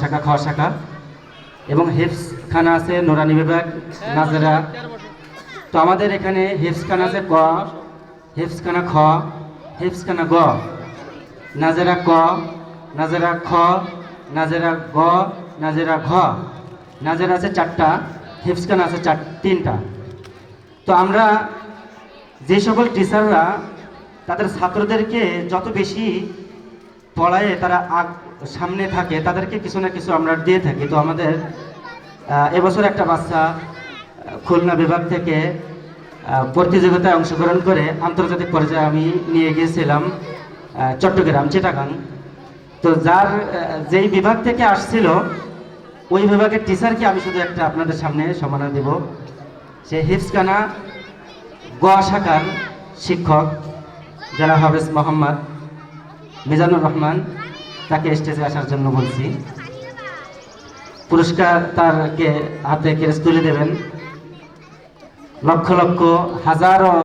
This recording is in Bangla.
শাখা খ শাখা এবং হিফস খানা আছে নুরানি বিভাগ নাজেরা। তো আমাদের এখানে হিফস খানা আছে ক, হিফস খানা খ, হিফস খানা গ, নাজেরা ক, নাজেরা খ, নাজেরা গ, নাজেরা ঘ। নাজেরা আছে 4টা, হিফস খানা আছে তিনটা। তো আমরা যে সকল টিচাররা তাদের ছাত্রদেরকে যত বেশি পড়ায় তারা সামনে থাকে, তাদেরকে কিছু না কিছু আমরা দিয়ে থাকি। তো আমাদের এবছর একটা বাচ্চা খুলনা বিভাগ থেকে প্রতিযোগিতায় অংশগ্রহণ করে আন্তর্জাতিক পর্যায়ে আমি নিয়ে গিয়েছিলাম চট্টগ্রাম চিটাগাং। তো যেই বিভাগ থেকে আসছিল ওই বিভাগের টিচারকে আমি শুধু একটা আপনাদের সামনে সম্মাননা দেব। সে হিফসখানা গ শাখার শিক্ষক যারা হাফেজ মোহাম্মদ মিজানুর রহমান, তাকে স্টেজে আসার জন্য বলছি। পুরস্কার তারকে হাতে ক্রেস্ট তুলে দেবেন। লক্ষ লক্ষ হাজারো